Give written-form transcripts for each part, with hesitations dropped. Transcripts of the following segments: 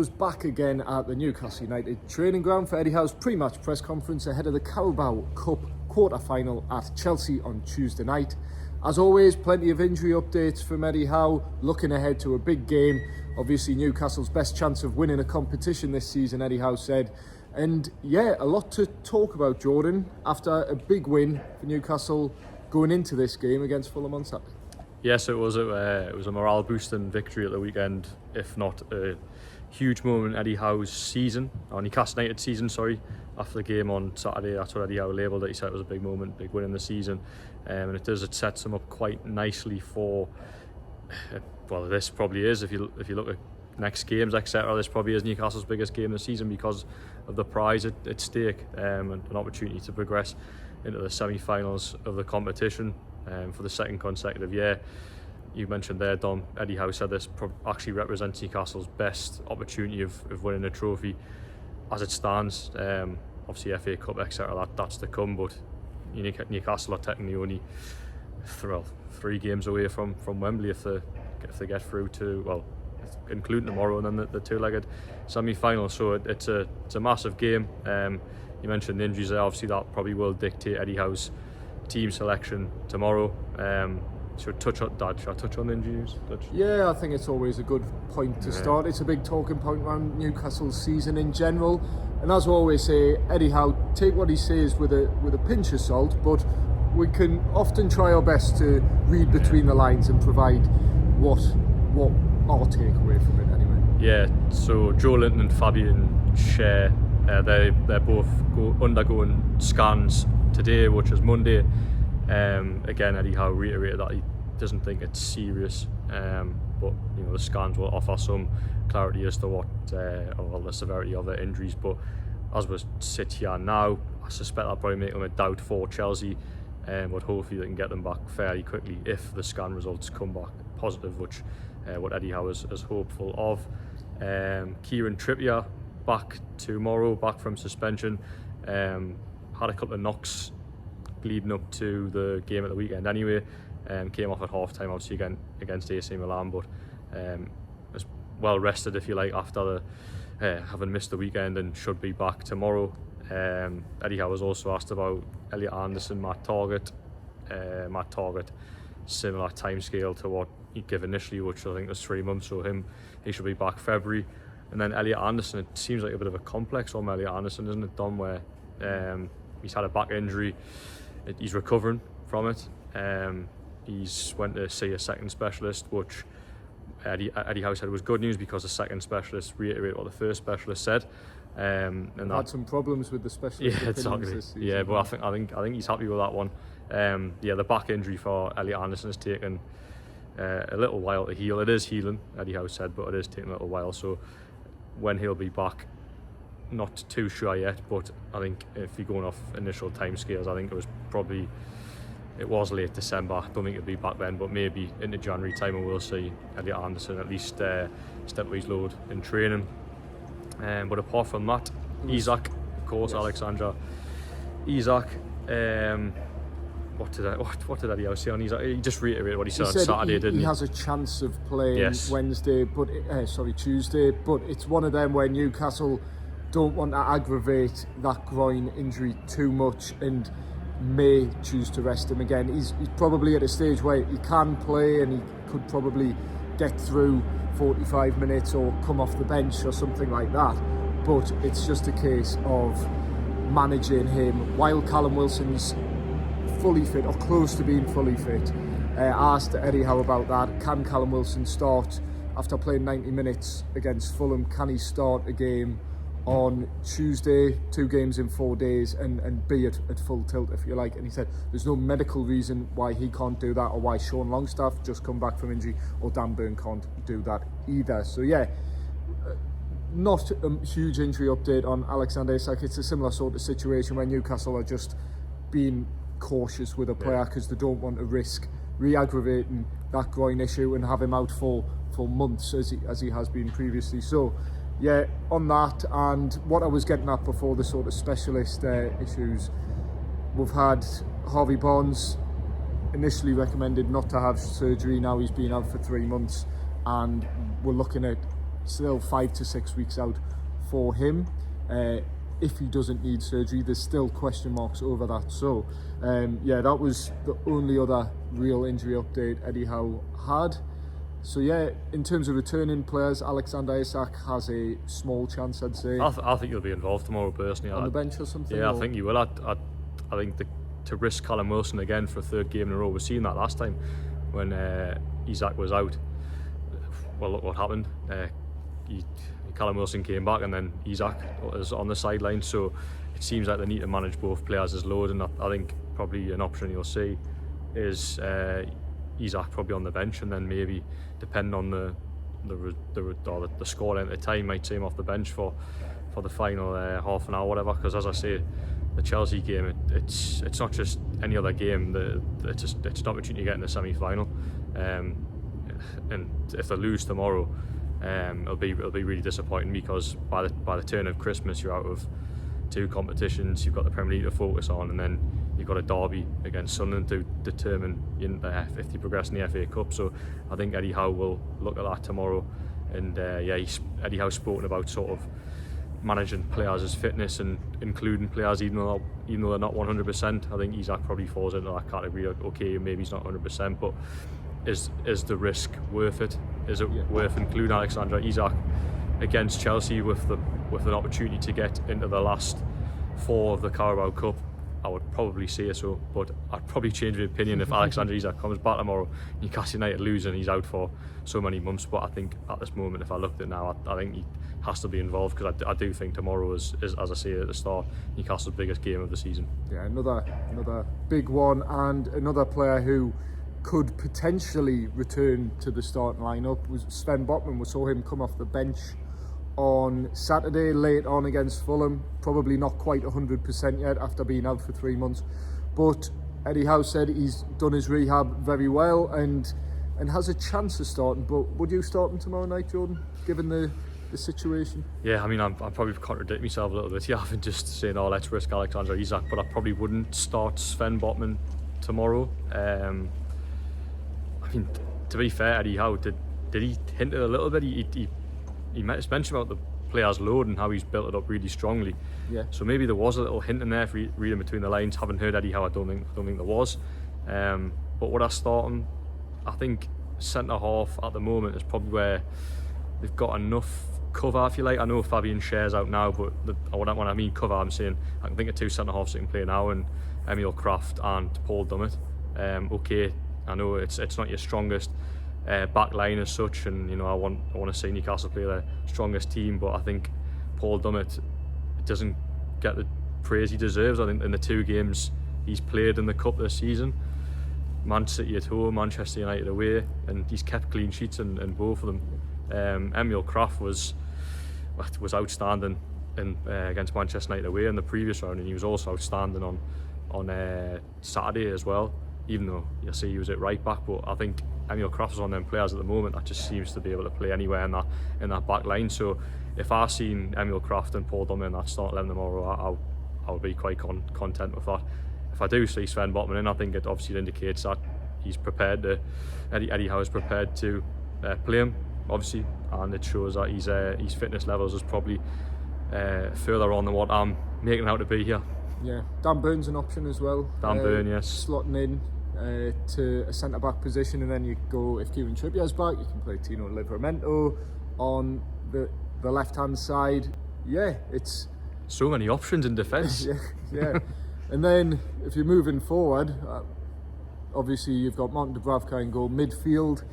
us back again at the Newcastle United training ground for Eddie Howe's pre-match press conference ahead of the Carabao Cup quarter-final at Chelsea on Tuesday night. As always, plenty of injury updates from Eddie Howe, looking ahead to a big game. Obviously Newcastle's best chance of winning a competition this season, Eddie Howe said. And yeah, a lot to talk about, Jordan, after a big win for Newcastle going into this game against Fulham on Saturday. Yes, it was a morale boosting victory at the weekend, if not a huge moment in Eddie Howe's season, or Newcastle United season, sorry. After the game on Saturday, that's what Eddie Howe labelled it. He said it was a big moment, big win in the season, and it sets him up quite nicely for, well, this probably is, if you look at next games, etc. This probably is Newcastle's biggest game of the season because of the prize at stake, and an opportunity to progress into the semi-finals of the competition for the second consecutive year. You mentioned there, Dom, Eddie Howe said this actually represents Newcastle's best opportunity of winning a trophy as it stands. Obviously FA Cup, etc. That's to come, but Newcastle are technically only 3 games away from Wembley if they get through to, well, including tomorrow and then the two-legged semi-final. So it's a massive game. You mentioned the injuries there. Obviously that probably will dictate Eddie Howe's team selection tomorrow. Should I touch on the injury news? Yeah, I think it's always a good point to start. It's a big talking point around Newcastle's season in general. And as we always say, Eddie Howe, take what he says with a pinch of salt, but we can often try our best to read between the lines and provide what our takeaway from it anyway. Yeah, so Joe Linton and Fabian share, they're both undergoing scans today, which is Monday. Again, Eddie Howe reiterated that he doesn't think it's serious, but the scans will offer some clarity as to what the severity of the injuries. But as we sit here now, I suspect that'll probably make them a doubt for Chelsea, but hopefully they can get them back fairly quickly if the scan results come back positive, which what Eddie Howe is hopeful of. Kieran Trippier back tomorrow, back from suspension. Had a couple of knocks leading up to the game at the weekend anyway. Came off at half time obviously again against AC Milan, but was well rested, if you like, after having missed the weekend, and should be back tomorrow. Eddie Howe was also asked about Elliot Anderson, Matt Targett, similar timescale to what he'd give initially, which I think was 3 months, so he should be back February. And then Elliot Anderson, it seems like a bit of a complex on Elliot Anderson, isn't it, Don, where he's had a back injury, he's recovering from it. He's went to see a second specialist, which Eddie Howe said was good news because the second specialist reiterated what the first specialist said. And had some problems with the specialist. Yeah, exactly. This season. Yeah, but I think he's happy with that one. The back injury for Elliot Anderson has taken a little while to heal. It is healing, Eddie Howe said, but it is taking a little while. So when he'll be back, not too sure yet, but I think if you're going off initial timescales, I think it was late December. I don't think it'll be back then, but maybe into January time and we'll see Elliot Anderson at least step up his load in training. But apart from that, Isak, of course, yes. Alexander Isak. What did Eddie Howe say on Isak? He just reiterated what he said on Saturday, didn't he? He has a chance of playing Tuesday, but it's one of them where Newcastle don't want to aggravate that groin injury too much and may choose to rest him again. He's probably at a stage where he can play and he could probably get through 45 minutes or come off the bench or something like that, but it's just a case of managing him while Callum Wilson's fully fit or close to being fully fit. Asked Eddie Howe about that. Can Callum Wilson start after playing 90 minutes against Fulham? Can he start a game on Tuesday, 2 games in 4 days, and be at full tilt, if you like? And he said there's no medical reason why he can't do that, or why Sean Longstaff, just come back from injury, or Dan Burn can't do that either. So yeah, not a huge injury update on Alexander Isak. It's a similar sort of situation where Newcastle are just being cautious with a player because they don't want to risk re-aggravating that groin issue and have him out for months as he has been previously. So yeah, on that, and what I was getting at before, the sort of specialist issues, we've had Harvey Barnes initially recommended not to have surgery. Now he's been out for 3 months, and we're looking at still 5 to 6 weeks out for him. If he doesn't need surgery, there's still question marks over that. So that was the only other real injury update Eddie Howe had. So in terms of returning players, Alexander Isak has a small chance, I'd say. I think he'll be involved tomorrow personally. On the bench or something? Yeah, I think he will. I think to risk Callum Wilson again for a third game in a row, we've seen that last time when Isak was out. Well, look what happened. Callum Wilson came back and then Isak was on the sideline, so it seems like they need to manage both players as load, and I think probably an option you'll see is Isak probably on the bench, and then maybe depending on the scoreline at the time, might see him off the bench for the final half an hour, whatever. Because as I say, the Chelsea game, it's not just any other game. It's an opportunity to get in the semi-final, and if they lose tomorrow, it'll be really disappointing, because by the turn of Christmas you're out of 2 competitions. You've got the Premier League to focus on, and then you've got a derby against Sunderland to determine if you progress in the FA Cup. So I think Eddie Howe will look at that tomorrow, and Eddie Howe's spoken about sort of managing players' fitness and including players even though they're not 100%. I think Isak probably falls into that category. Okay, maybe he's not 100%, but is the risk worth it? Is it worth including Alexander Isak against Chelsea with an opportunity to get into the last 4 of the Carabao Cup? I would probably say so, but I'd probably change my opinion if Alexander Isak comes back tomorrow, Newcastle United lose and he's out for so many months. But I think at this moment, if I looked at it now, I think he has to be involved, because I do think tomorrow is, as I say at the start, Newcastle's biggest game of the season. Yeah, another big one, and another player who could potentially return to the starting lineup was Sven Botman. We saw him come off the bench on Saturday late on against Fulham, probably not quite 100% yet after being out for 3 months, but Eddie Howe said he's done his rehab very well and has a chance of starting. But would you start him tomorrow night, Jordan, given the situation? Yeah, I mean, I'm probably contradicting myself a little bit. Yeah, I've been just saying, let's risk Alexander Isak, but I probably wouldn't start Sven Botman tomorrow. I mean, to be fair, Eddie Howe, did he hint it a little bit? He mentioned about the players' load and how he's built it up really strongly. Yeah. So maybe there was a little hint in there, if reading between the lines. Haven't heard Eddie Howe. I don't think there was. But would I start him? I think centre half at the moment is probably where they've got enough cover, if you like. I know Fabian Schär's out now, but when I mean cover, I'm saying I can think of 2 centre halves that can play now, and Emil Kraft and Paul Dummett. Okay, I know it's not your strongest back line as such, and I want to see Newcastle play their strongest team, but I think Paul Dummett doesn't get the praise he deserves. I think in the 2 games he's played in the Cup this season, Man City at home, Manchester United away, and he's kept clean sheets in both of them. Emil Kraft was outstanding against Manchester United away in the previous round, and he was also outstanding on Saturday as well, even though you see he was at right back. But I think Emil Kraft is one of them players at the moment that just seems to be able to play anywhere in that back line. So if I seen Emil Kraft and Paul Dummett in that start 11 tomorrow, I would be quite content with that. If I do see Sven Botman in, I think it obviously indicates that he's prepared to, Eddie Howe is prepared to play him, obviously, and it shows that his fitness levels is probably further on than what I'm making out to be here. Yeah, Dan Burn's an option as well. Dan Burn, yes. Slotting in to a centre-back position, and then you go, if Kieran Trippier's back, you can play Tino Livramento on the left-hand side. Yeah, it's... so many options in defence. yeah. And then, if you're moving forward, obviously you've got Martin Dubravka in goal. Midfield,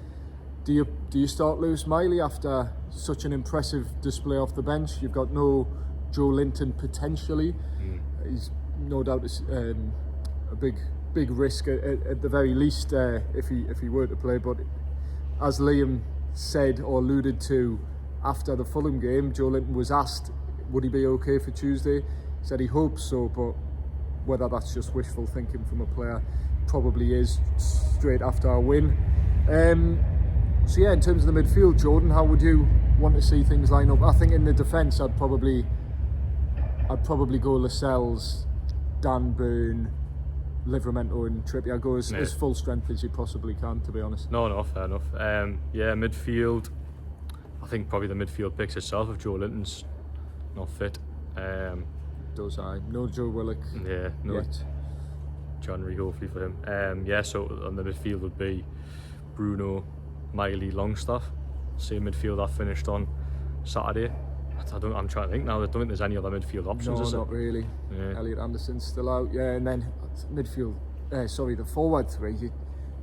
do you start Lewis Miley after such an impressive display off the bench? You've got no Joe Linton potentially. He's no doubt a big risk at the very least if he were to play. But as Liam said or alluded to after the Fulham game, Joe Linton was asked would he be okay for Tuesday. He said he hopes so, but whether that's just wishful thinking from a player, probably is straight after a win. So yeah, in terms of the midfield, Jordan, how would you want to see things line up? I think in the defence, I'd probably go Lascelles, Dan Burn, Livramento and Trippier. Go as full strength as you possibly can, to be honest. No, fair enough. Yeah, midfield, I think probably the midfield picks itself if Joe Linton's not fit. No Joe Willock. Yeah, no. Yet. January hopefully for him. So on the midfield would be Bruno, Miley, Longstaff. Same midfield that finished on Saturday. I'm trying to think now. I don't think there's any other midfield options. No, not really. Yeah. Elliot Anderson's still out. Yeah, and then midfield. The forward three.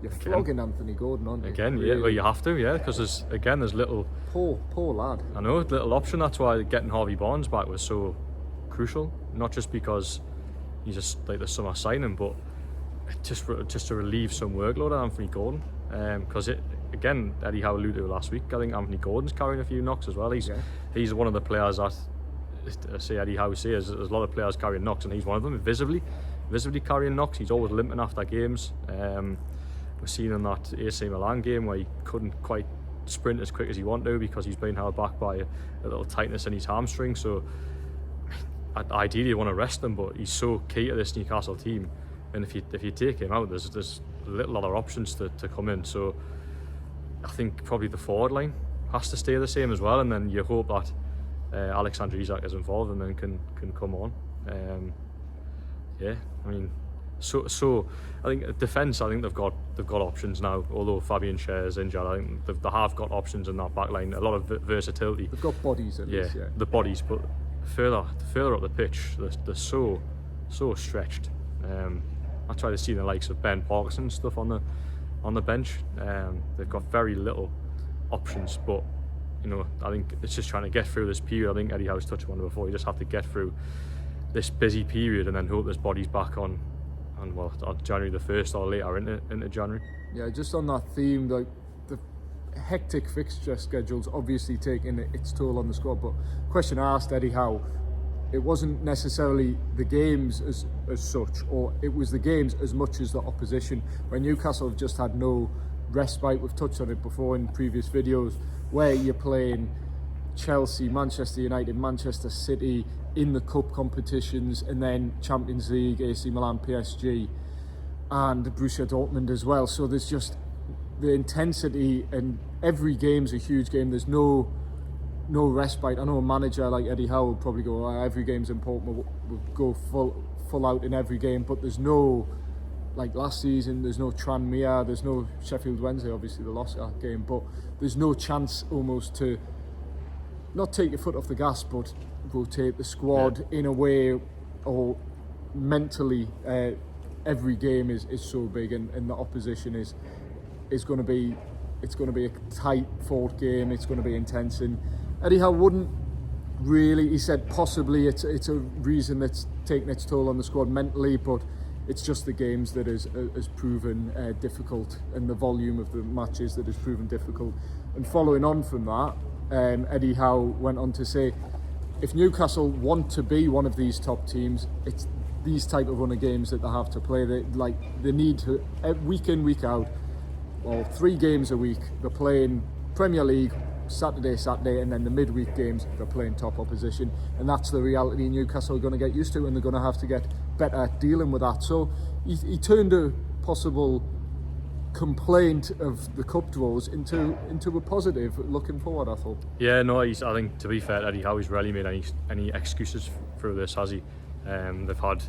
You're flogging Anthony Gordon, aren't you? Again, really? yeah. Well, you have to, yeah, because there's little. Poor lad. I know, little option. That's why getting Harvey Barnes back was so crucial. Not just because he's just like the summer signing, but just to relieve some workload on Anthony Gordon. Because Eddie Howe alluded to last week. I think Anthony Gordon's carrying a few knocks as well. He's one of the players that Eddie Howe says there's a lot of players carrying knocks, and he's one of them. Visibly carrying knocks. He's always limping after games. We've seen in that AC Milan game where he couldn't quite sprint as quick as he wanted to because he's been held back by a little tightness in his hamstring. So ideally you want to rest him, but he's so key to this Newcastle team, and if you take him out, there's little other options to come in. So I think probably the forward line has to stay the same as well, and then you hope that Alexander Isak is involved and then can come on. So I think defence. I think they've got options now. Although Fabian Schär is injured, I think they have got options in that back line. A lot of versatility. They've got bodies at least. Yeah, the bodies, but further up the pitch, they're so stretched. I try to see the likes of Ben Parkinson and stuff on the bench. They've got very little options, but I think it's just trying to get through this period. I think Eddie Howe's touched on it before. You just have to get through this busy period and then hope there's bodies back on January the 1st or later into January. Yeah, just on that theme, the hectic fixture schedule's obviously taking its toll on the squad, but question I asked Eddie Howe, it wasn't necessarily the games as such, or it was the games as much as the opposition. When Newcastle have just had no respite, we've touched on it before in previous videos, where you're playing Chelsea, Manchester United, Manchester City in the cup competitions, and then Champions League, AC Milan, PSG, and Borussia Dortmund as well. So there's just the intensity, and every game's a huge game. There's no respite. I know a manager like Eddie Howe will probably go, every game's important, we'll go full out in every game, but there's no, like last season, there's no Tranmere, there's no Sheffield Wednesday, obviously they lost that game, but there's no chance almost to not take your foot off the gas, but rotate the squad in a way, or mentally. Every game is so big, and the opposition is going to be, it's going to be a tight fought game. It's going to be intense, and Eddie Howe wouldn't really, he said possibly it's a reason that's taken its toll on the squad mentally, but it's just the games that has proven difficult, and the volume of the matches that has proven difficult. And following on from that, Eddie Howe went on to say, if Newcastle want to be one of these top teams, it's these type of run of games that they have to play. They need to, week in, week out, or 3 games a week, they're playing Premier League Saturday, and then the midweek games they're playing top opposition, and that's the reality Newcastle are going to get used to, and they're going to have to get better at dealing with that. So he turned a possible complaint of the cup draws into a positive looking forward, I thought. Yeah, no, I think, to be fair, Eddie Howe, he's rarely made any excuses through this, has he? They've had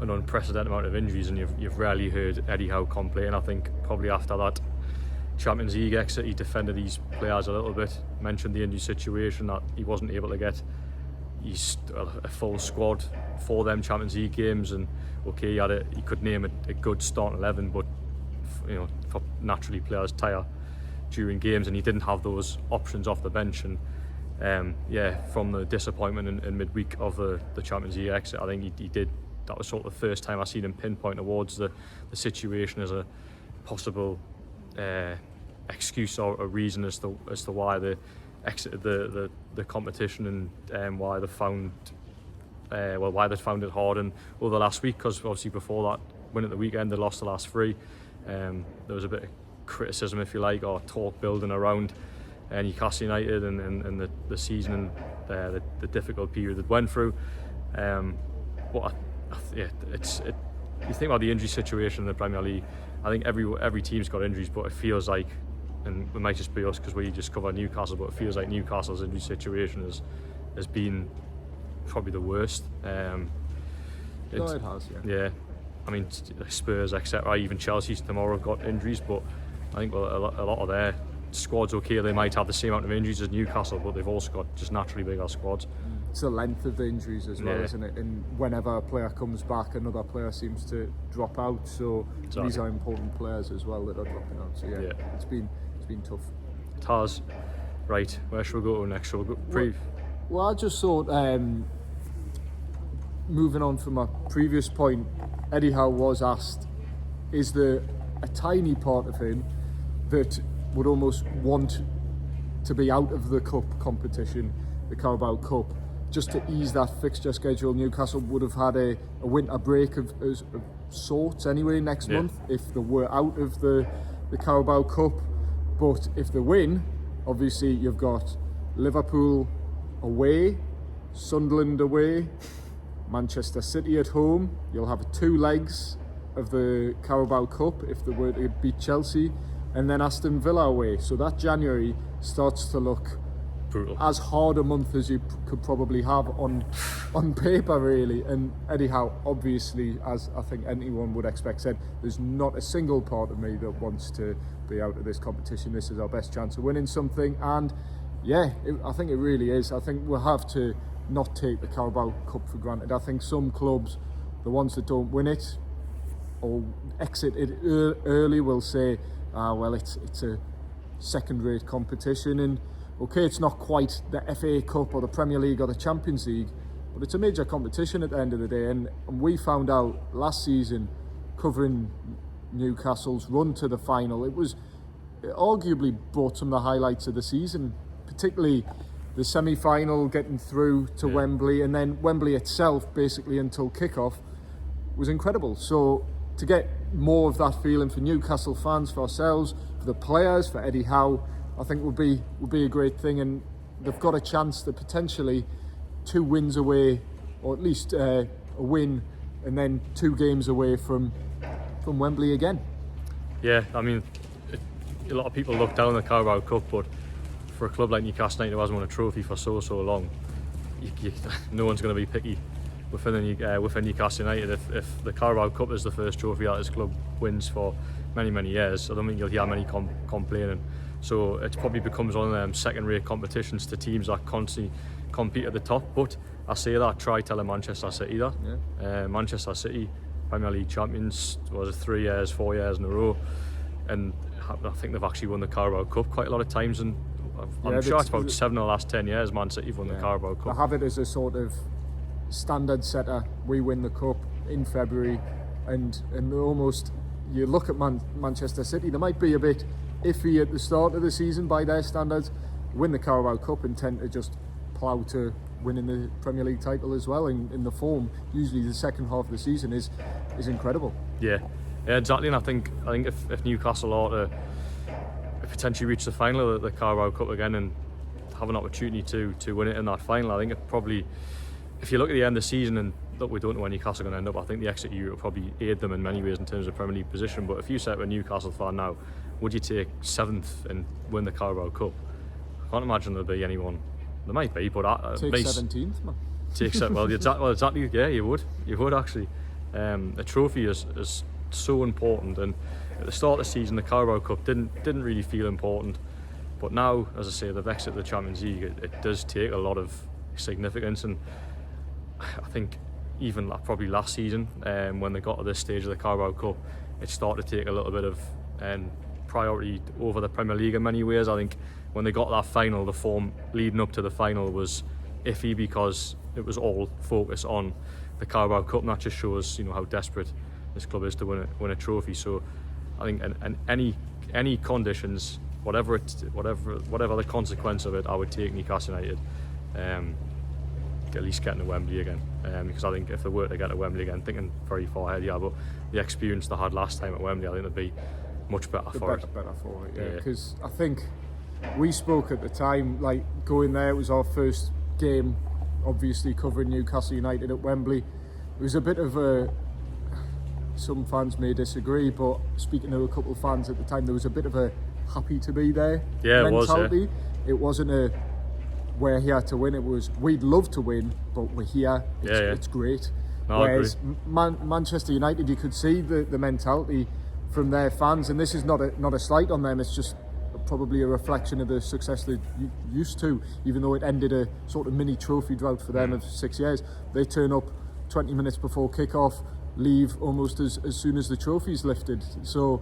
an unprecedented amount of injuries, and you've rarely heard Eddie Howe complain. I think probably after that Champions League exit, he defended these players a little bit, mentioned the injury situation, that he wasn't able to get a full squad for them Champions League games, and okay, he could name a good starting 11, but for naturally players tire during games, and he didn't have those options off the bench. And from the disappointment in midweek of the Champions League exit, I think he did. That was sort of the first time I seen him pinpoint towards the situation as a possible excuse or a reason as to why they exited the competition, and why they found it hard and over the last week, because obviously before that win at the weekend they lost the last 3. There was a bit of criticism, if you like, or talk building around Newcastle United and the season and the difficult period it went through. But you think about the injury situation in the Premier League. I think every team's got injuries, but it feels like and it might just be us because we just cover Newcastle, but it feels like Newcastle's injury situation has been probably the worst. No, it has, yeah. I mean, Spurs, etc. Even Chelsea tomorrow have got injuries, but I think a lot of their squad's okay. They might have the same amount of injuries as Newcastle, but they've also got just naturally bigger squads. It's the length of the injuries as well, isn't it? And whenever a player comes back, another player seems to drop out. So these are important players as well that are dropping out. So it's been tough. It has. Right, where should we go next? Shall we go Well, I just thought, moving on from a previous point, Eddie Howe was asked, is there a tiny part of him that would almost want to be out of the cup competition, the Carabao Cup, just to ease that fixture schedule? Newcastle would have had a winter break of sorts anyway next month if they were out of the Carabao Cup. But if they win, obviously you've got Liverpool away, Sunderland away, Manchester City at home. You'll have 2 legs of the Carabao Cup if they were to beat Chelsea, and then Aston Villa away. So that January starts to look brutal. As hard a month as you could probably have on paper, really. And Eddie Howe, obviously, as I think anyone would expect, said there's not a single part of me that wants to be out of this competition. This is our best chance of winning something, and I think it really is. I think we'll have to not take the Carabao Cup for granted. I think some clubs, the ones that don't win it or exit it early, will say, well, it's a second-rate competition, and okay, it's not quite the FA Cup or the Premier League or the Champions League, but it's a major competition at the end of the day. And we found out last season, covering Newcastle's run to the final, it arguably brought some of the highlights of the season, particularly the semi-final, getting through to Wembley, and then Wembley itself, basically until kick-off, was incredible. So to get more of that feeling for Newcastle fans, for ourselves, for the players, for Eddie Howe, I think would be a great thing. And they've got a chance to potentially 2 wins away, or at least a win, and then 2 games away from Wembley again. Yeah, I mean, a lot of people look down the Carabao Cup, but for a club like Newcastle United who hasn't won a trophy for so long, no one's going to be picky within Newcastle United. If the Carabao Cup is the first trophy that this club wins for many years, I don't think you'll hear many complaining. So it probably becomes one of them second-rate competitions to teams that constantly compete at the top. But I say that, try telling Manchester City that. Manchester City, Premier League champions, 4 years in a row, and I think they've actually won the Carabao Cup quite a lot of times, and I'm sure it's about 7 of the last 10 years Man City have won the Carabao Cup. I have it as a sort of standard setter. We win the Cup in February, and almost, you look at Manchester City, they might be a bit iffy at the start of the season by their standards, win the Carabao Cup and tend to just plough to winning the Premier League title as well. In the form, usually the second half of the season is incredible. Yeah, exactly. And I think if Newcastle ought to potentially reach the final of the Carabao Cup again and have an opportunity to win it in that final, I think it probably, if you look at the end of the season, and look, we don't know where Newcastle are going to end up, I think the exit Europe will probably aid them in many ways in terms of Premier League position. But if you said to a Newcastle fan now, would you take 7th and win the Carabao Cup? I can't imagine there'll be anyone. There might be, but take 17th, man. Take well, exactly. Yeah, you would actually. A trophy is so important, and at the start of the season, the Carabao Cup didn't really feel important, but now, as I say, they've exited the Champions League. It does take a lot of significance, and I think even probably last season, when they got to this stage of the Carabao Cup, it started to take a little bit of priority over the Premier League in many ways. I think when they got that final, the form leading up to the final was iffy because it was all focused on the Carabao Cup, and that just shows how desperate this club is to win a trophy. So I think in any conditions, whatever the consequence of it, I would take Newcastle United at least getting to Wembley again, because I think if they were to get to Wembley again, thinking very far ahead, but the experience they had last time at Wembley, I think they'd be much better for it. Better for it, because I think we spoke at the time, like going there, it was our first game, obviously covering Newcastle United at Wembley. It was a bit of a, some fans may disagree, but speaking to a couple of fans at the time, there was a bit of a happy to be there Yeah, mentality. it was. It wasn't a we're here to win. It was we'd love to win, but we're here. It's great. No, Whereas Manchester United, you could see the mentality from their fans, and this is not a slight on them. It's just probably a reflection of the success they're used to. Even though it ended a sort of mini trophy drought for them of 6 years, they turn up 20 minutes before kick-off, leave almost as soon as the trophy's lifted. So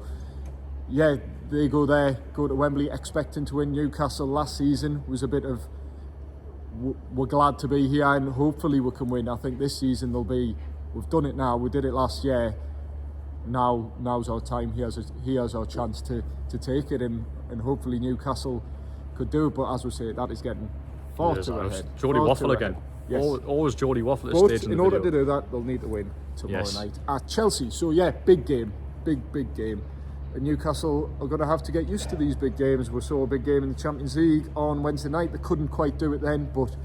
yeah, they go to Wembley expecting to win. Newcastle last season was a bit of we're glad to be here and hopefully we can win. I think this season we've done it now. We did it last year. Now's our time. Here's our chance to take it, and hopefully Newcastle could do it. But as we say, that is getting far too ahead. Geordie Waffle again. Yes. Always Geordie Waffle at stage in order to do that, they'll need to win tomorrow night at Chelsea. So yeah, big game, big game. And Newcastle are going to have to get used to these big games. We saw a big game in the Champions League on Wednesday night. They couldn't quite do it then, but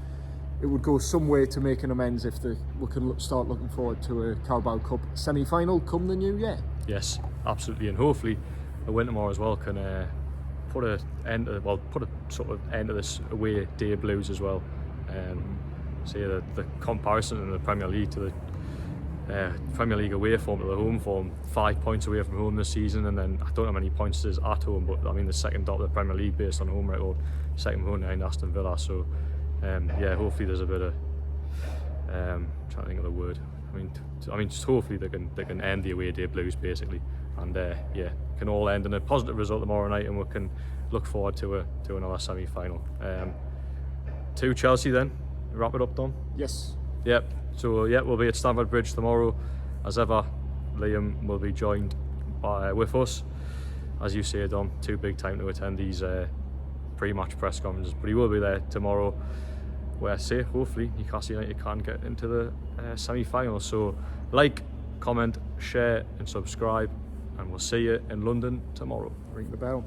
it would go some way to making amends if we can start looking forward to a Carabao Cup semi-final come the new year. Yes, absolutely, and hopefully a win tomorrow as well can put a sort of end to this away day blues as well. See the comparison in the Premier League to the Premier League away form to the home form, 5 points away from home this season, and then I don't know how many points it is at home, but I mean the second top of the Premier League based on home record, second behind Aston Villa. So hopefully there's a bit of trying to think of the word. I mean just hopefully they can end the away day blues basically, and can all end in a positive result tomorrow night, and we can look forward to another semi-final. To Chelsea then, wrap it up, Dom. Yes. Yep. So we'll be at Stamford Bridge tomorrow. As ever, Liam will be joined with us. As you say, Dom, too big time to attend these pre-match press conferences, but he will be there tomorrow, where hopefully Newcastle United can get into the semi-final. So like, comment, share and subscribe, and we'll see you in London tomorrow. Ring the bell.